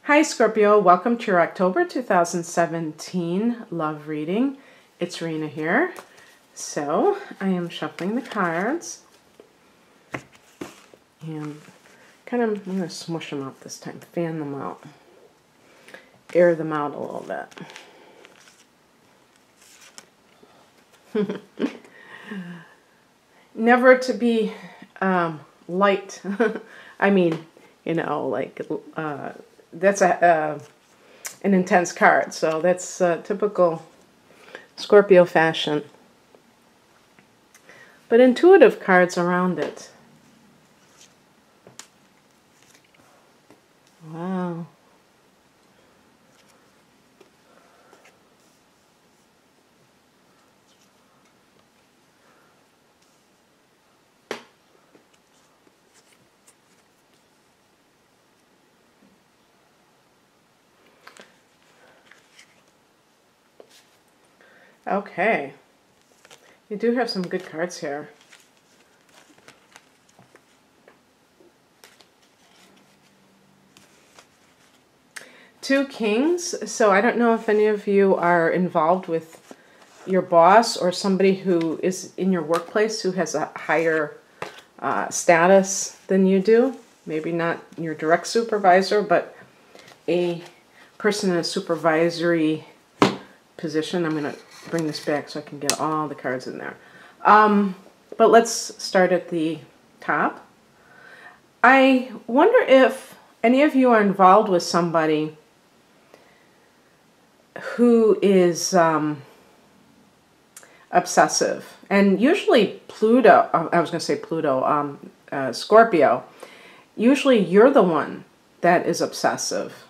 Hi Scorpio, welcome to your October 2017 love reading. It's Rena here. So I am shuffling the cards and I'm going to smush them out this time, fan them out, air them out a little bit. Never to be light. I mean, you know, like that's an intense card, so that's typical Scorpio fashion. But intuitive cards around it. Wow. Okay. You do have some good cards here. Two Kings. So I don't know if any of you are involved with your boss or somebody who is in your workplace who has a higher status than you do. Maybe not your direct supervisor, but a person in a supervisory position. I'm going to bring this back so I can get all the cards in there. But let's start at the top. I wonder if any of you are involved with somebody who is obsessive. And usually Pluto, I was going to say Pluto, Scorpio, usually you're the one that is obsessive.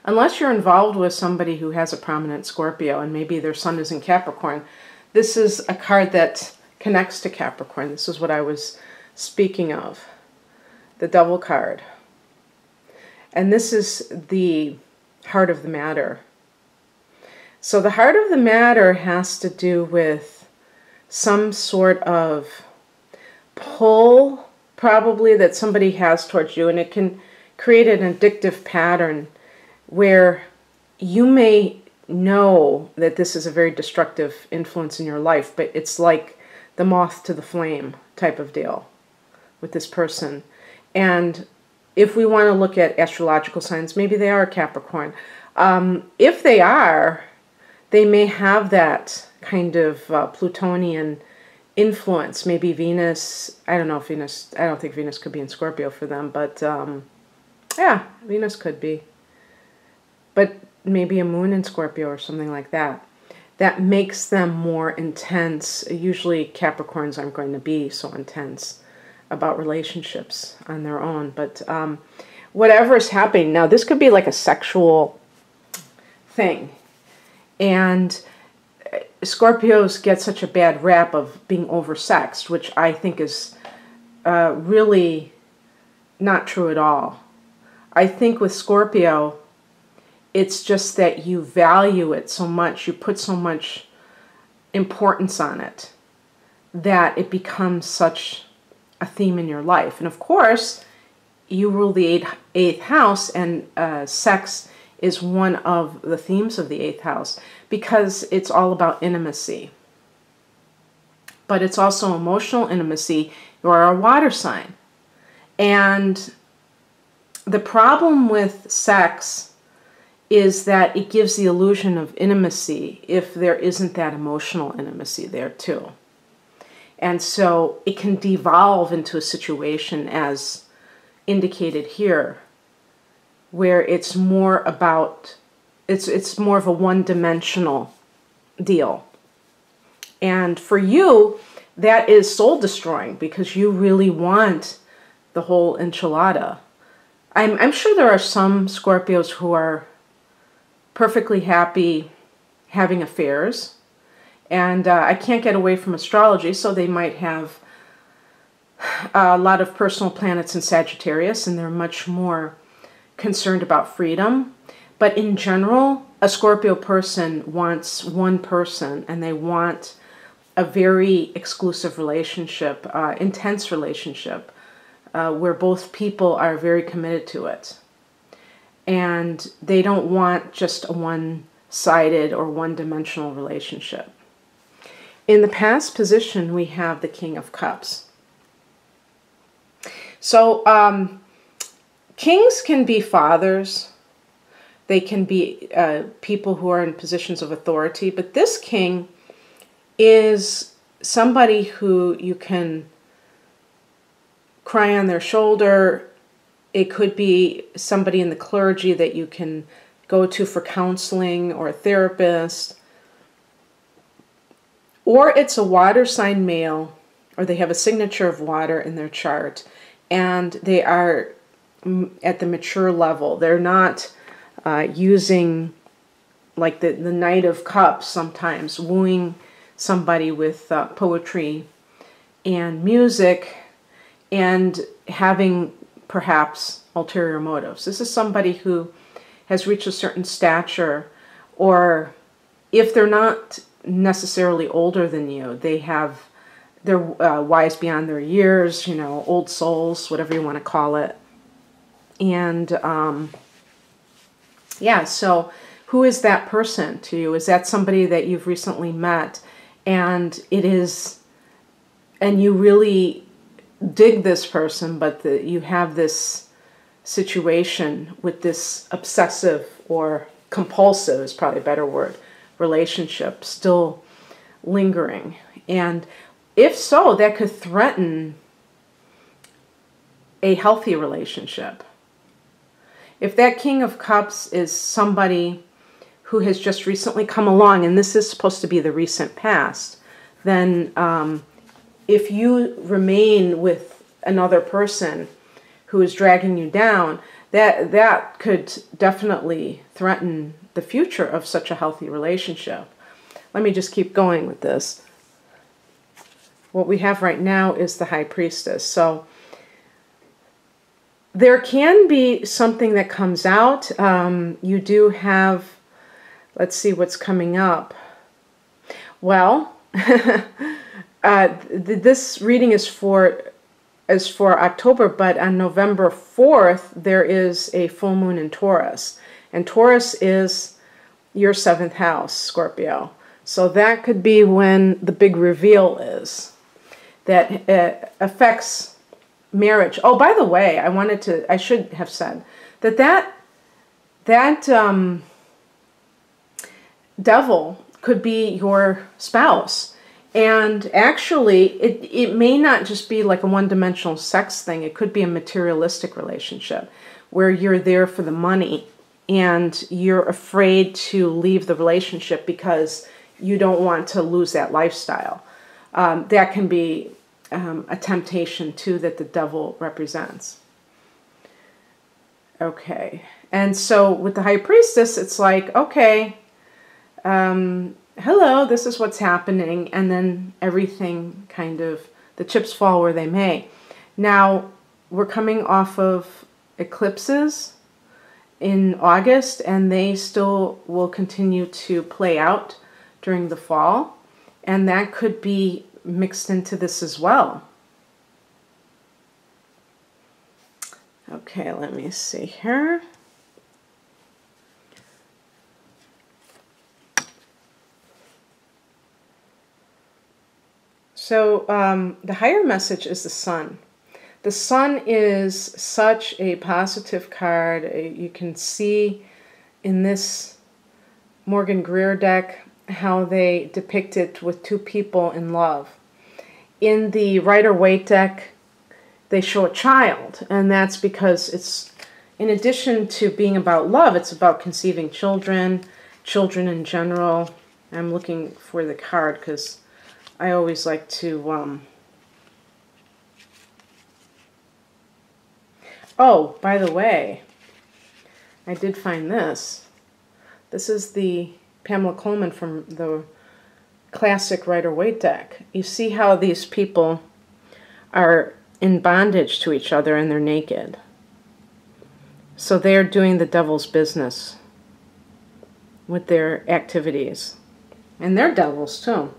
Unless you're involved with somebody who has a prominent Scorpio and maybe their sun is in Capricorn, this is a card that connects to Capricorn. This is what I was speaking of, the Devil card. And this is the heart of the matter. So the heart of the matter has to do with some sort of pull, probably, that somebody has towards you, and it can create an addictive pattern where you may know that this is a very destructive influence in your life, but it's like the moth to the flame type of deal with this person. And if we want to look at astrological signs, maybe they are a Capricorn. If they are, they may have that kind of Plutonian influence. Maybe Venus, I don't know if Venus, I don't think Venus could be in Scorpio for them, but yeah, Venus could be. But maybe a moon in Scorpio or something like that. That makes them more intense. Usually Capricorns aren't going to be so intense about relationships on their own. But whatever is happening, now this could be like a sexual thing. And Scorpios get such a bad rap of being oversexed, which I think is really not true at all. I think with Scorpio, it's just that you value it so much, you put so much importance on it, that it becomes such a theme in your life. And of course, you rule the eighth house, and sex is one of the themes of the eighth house, because it's all about intimacy. But it's also emotional intimacy. You are a water sign. And the problem with sex is that it gives the illusion of intimacy if there isn't that emotional intimacy there too. And so it can devolve into a situation, as indicated here, where it's more about, it's more of a one-dimensional deal. And for you, that is soul-destroying, because you really want the whole enchilada. I'm sure there are some Scorpios who are perfectly happy having affairs, and I can't get away from astrology, so they might have a lot of personal planets in Sagittarius, and they're much more concerned about freedom. But in general, a Scorpio person wants one person, and they want a very exclusive relationship, intense relationship, where both people are very committed to it. and they don't want just a one-sided or one-dimensional relationship. In the past position, we have the King of Cups. So kings can be fathers. They can be people who are in positions of authority. But this king is somebody who you can cry on their shoulder. It could be somebody in the clergy that you can go to for counseling, or a therapist. Or it's a water sign male, or they have a signature of water in their chart, and they are at the mature level. They're not using, like the Knight of Cups sometimes, wooing somebody with poetry and music and having perhaps ulterior motives. This is somebody who has reached a certain stature, or if they're not necessarily older than you, they're wise beyond their years, you know, old souls, whatever you want to call it. And yeah, so who is that person to you? Is that somebody that you've recently met, and you really dig this person, but you have this situation with this obsessive, or compulsive is probably a better word, relationship still lingering? And if so, that could threaten a healthy relationship. If that King of Cups is somebody who has just recently come along, and this is supposed to be the recent past, then if you remain with another person who is dragging you down, that could definitely threaten the future of such a healthy relationship. Let me just keep going with this. What we have right now is the High Priestess. So there can be something that comes out. You do have, let's see what's coming up. Well, this reading is for October, but on November 4th, there is a full moon in Taurus. And Taurus is your 7th house, Scorpio. So that could be when the big reveal is. That affects marriage. Oh, by the way, I should have said that devil could be your spouse. And actually, it may not just be like a one-dimensional sex thing. It could be a materialistic relationship where you're there for the money and you're afraid to leave the relationship because you don't want to lose that lifestyle. That can be a temptation, too, that the devil represents. Okay. And so with the High Priestess, it's like, okay, hello, this is what's happening. And then everything kind of, the chips fall where they may. Now, we're coming off of eclipses in August, and they still will continue to play out during the fall. And that could be mixed into this as well. Okay, let me see here. So the higher message is the Sun. The Sun is such a positive card. You can see in this Morgan Greer deck how they depict it with two people in love. In the Rider-Waite deck, they show a child, and that's because it's, in addition to being about love, it's about conceiving children in general. I'm looking for the card because I always like to... Oh, by the way, I did find this. This is the Pamela Coleman from the classic Rider-Waite deck. You see how these people are in bondage to each other and they're naked. So they're doing the devil's business with their activities. And they're devils too.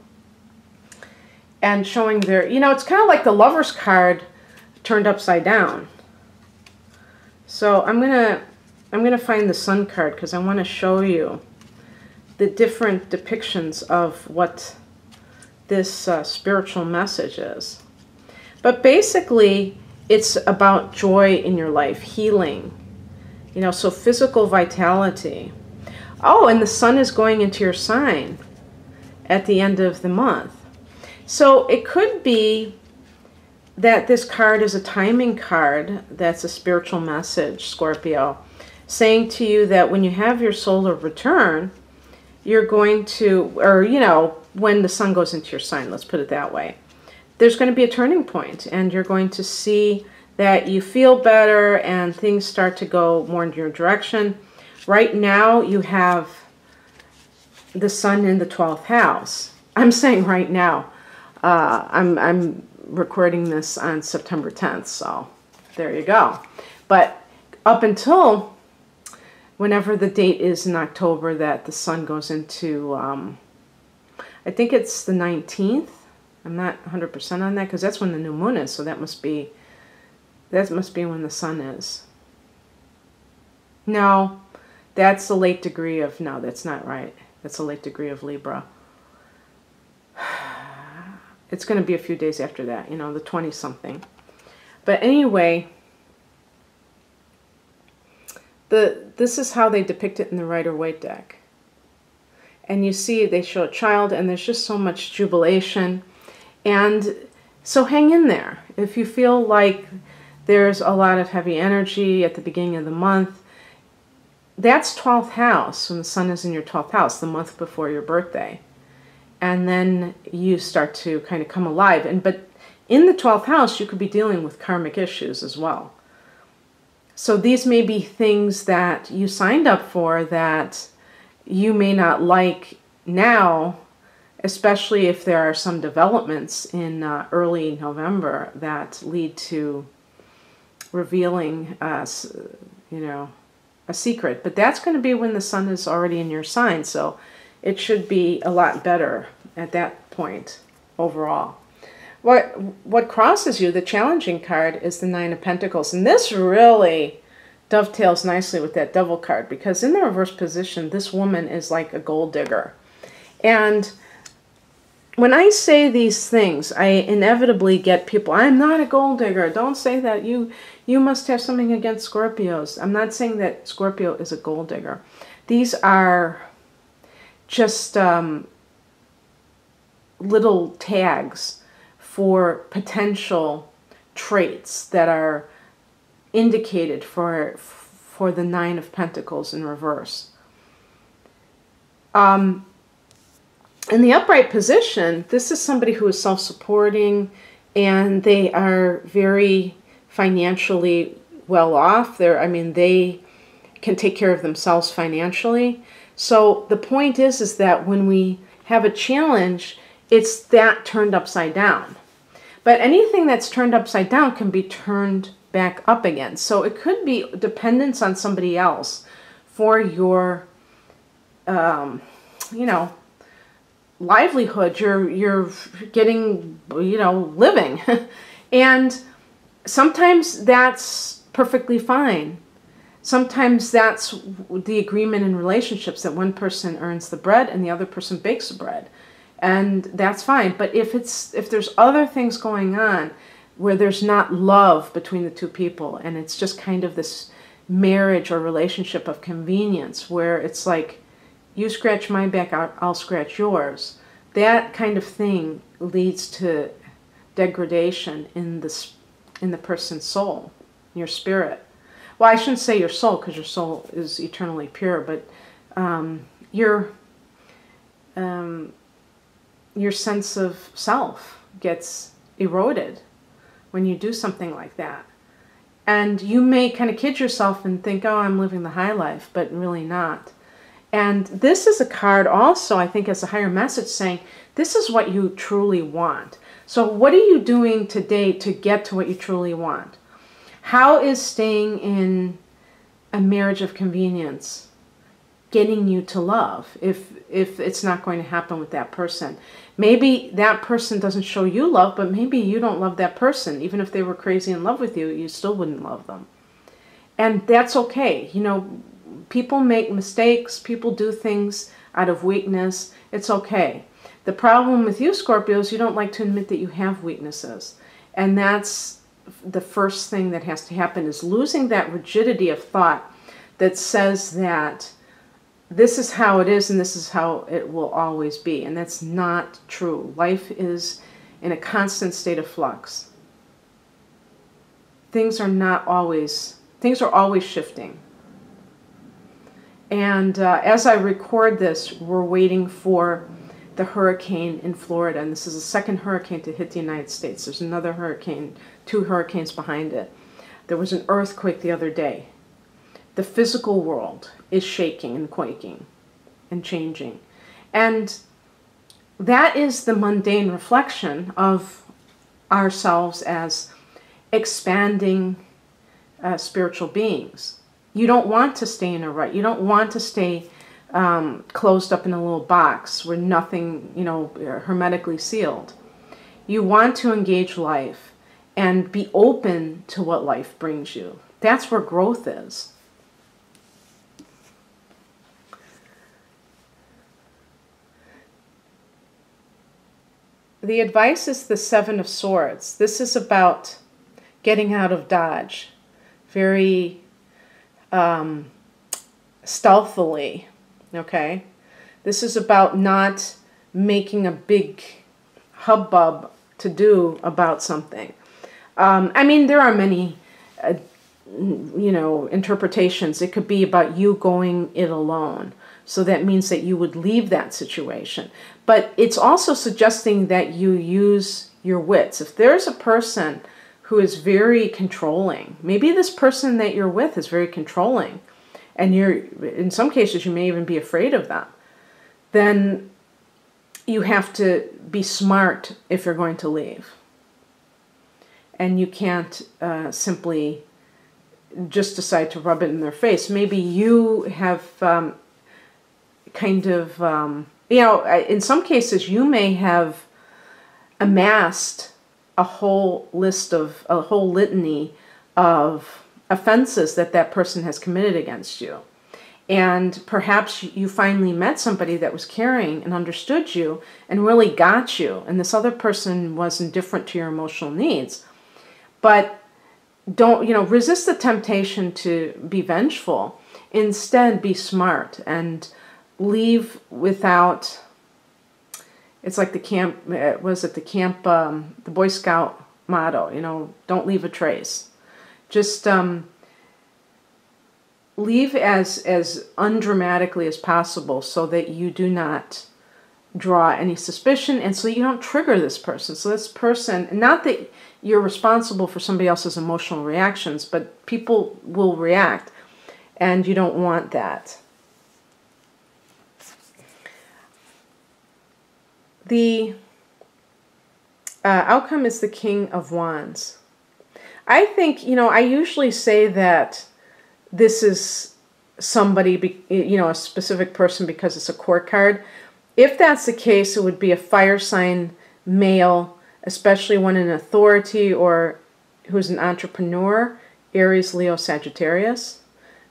And showing their, you know, it's kind of like the Lover's card turned upside down. So I'm going to I'm going to find the Sun card because I want to show you the different depictions of what this spiritual message is. But basically, it's about joy in your life, healing, you know, so physical vitality. Oh, and the Sun is going into your sign at the end of the month. So it could be that this card is a timing card that's a spiritual message, Scorpio, saying to you that when you have your solar return, you're going to, or, you know, when the Sun goes into your sign, let's put it that way, there's going to be a turning point, and you're going to see that you feel better and things start to go more in your direction. Right now, you have the Sun in the 12th house. I'm saying right now. I'm recording this on September 10th, so there you go. But up until whenever the date is in October that the Sun goes into, I think it's the 19th. I'm not 100% on that because that's when the new moon is, so that must be when the Sun is. No, that's the late degree of, no, that's not right. That's a late degree of Libra. It's going to be a few days after that, you know, the 20-something. But anyway, this is how they depict it in the Rider-Waite deck. And you see they show a child, and there's just so much jubilation. And so hang in there. If you feel like there's a lot of heavy energy at the beginning of the month, that's 12th house, when the Sun is in your 12th house, the month before your birthday. And then you start to kind of come alive. But in the 12th house, you could be dealing with karmic issues as well. So these may be things that you signed up for that you may not like now, especially if there are some developments in early November that lead to revealing, you know, a secret. But that's going to be when the Sun is already in your sign. So it should be a lot better at that point overall. What crosses you, the challenging card, is the Nine of Pentacles. And this really dovetails nicely with that Devil card, because in the reverse position, this woman is like a gold digger. And when I say these things, I inevitably get people, I'm not a gold digger. Don't say that. You must have something against Scorpios. I'm not saying that Scorpio is a gold digger. These are just little tags for potential traits that are indicated for the Nine of Pentacles in reverse. In the upright position, this is somebody who is self-supporting, and they are very financially well off. They can take care of themselves financially. So the point is that when we have a challenge, it's that turned upside down. But anything that's turned upside down can be turned back up again. So it could be dependence on somebody else for your, you know, livelihood. You're getting, you know, living. And sometimes that's perfectly fine. Sometimes that's the agreement in relationships, that one person earns the bread and the other person bakes the bread. And that's fine. But if there's other things going on where there's not love between the two people, and it's just kind of this marriage or relationship of convenience where it's like, you scratch my back, I'll scratch yours, that kind of thing leads to degradation in the person's soul, your spirit. Well, I shouldn't say your soul, because your soul is eternally pure, but your sense of self gets eroded when you do something like that. And you may kind of kid yourself and think, oh, I'm living the high life, but really not. And this is a card also, I think, as a higher message saying, this is what you truly want. So what are you doing today to get to what you truly want? How is staying in a marriage of convenience getting you to love if it's not going to happen with that person? Maybe that person doesn't show you love, but maybe you don't love that person. Even if they were crazy in love with you, you still wouldn't love them. And that's okay. You know, people make mistakes. People do things out of weakness. It's okay. The problem with you, Scorpio, is you don't like to admit that you have weaknesses. And that's the first thing that has to happen, is losing that rigidity of thought that says that this is how it is and this is how it will always be. And that's not true. Life is in a constant state of flux. Things are always shifting. And as I record this, we're waiting for the hurricane in Florida. And this is the second hurricane to hit the United States. There's another hurricane, 2 hurricanes behind it. There was an earthquake the other day. The physical world is shaking and quaking and changing. And that is the mundane reflection of ourselves as expanding spiritual beings. You don't want to stay in a rut. You don't want to stay closed up in a little box where nothing, you know, hermetically sealed. You want to engage life and be open to what life brings you. That's where growth is. The advice is the 7 of Swords. This is about getting out of dodge very stealthily, okay? This is about not making a big hubbub to do about something. I mean, there are many, you know, interpretations. It could be about you going it alone. So that means that you would leave that situation. But it's also suggesting that you use your wits. If there's a person who is very controlling, maybe this person that you're with is very controlling, and in some cases you may even be afraid of them, then you have to be smart if you're going to leave. And you can't simply just decide to rub it in their face. Maybe you have kind of, you know, in some cases you may have amassed a whole litany of offenses that person has committed against you. And perhaps you finally met somebody that was caring and understood you and really got you. And this other person was indifferent to your emotional needs. But don't, you know, resist the temptation to be vengeful. Instead, be smart and leave without, it's like the camp, the Boy Scout motto, you know, don't leave a trace. Just leave as undramatically as possible so that you do not draw any suspicion and so you don't trigger this person. So this person, not that you're responsible for somebody else's emotional reactions, but people will react and you don't want that. The outcome is the King of Wands. I think, you know, I usually say that this is somebody, you know, a specific person because it's a court card. If that's the case, it would be a fire sign male, especially one in authority or who's an entrepreneur, Aries, Leo, Sagittarius.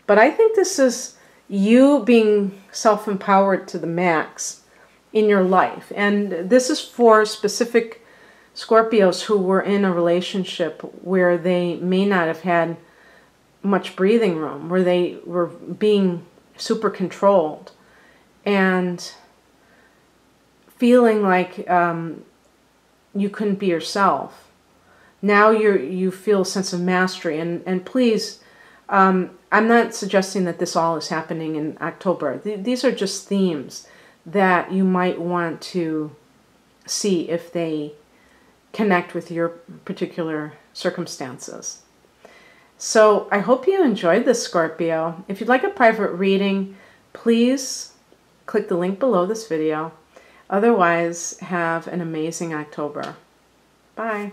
But I think this is you being self-empowered to the max in your life. And this is for specific Scorpios who were in a relationship where they may not have had much breathing room, where they were being super controlled and feeling like you couldn't be yourself. Now you feel a sense of mastery. And please, I'm not suggesting that this all is happening in October. These are just themes that you might want to see if they connect with your particular circumstances. So I hope you enjoyed this, Scorpio. If you'd like a private reading, please click the link below this video. Otherwise, have an amazing October. Bye.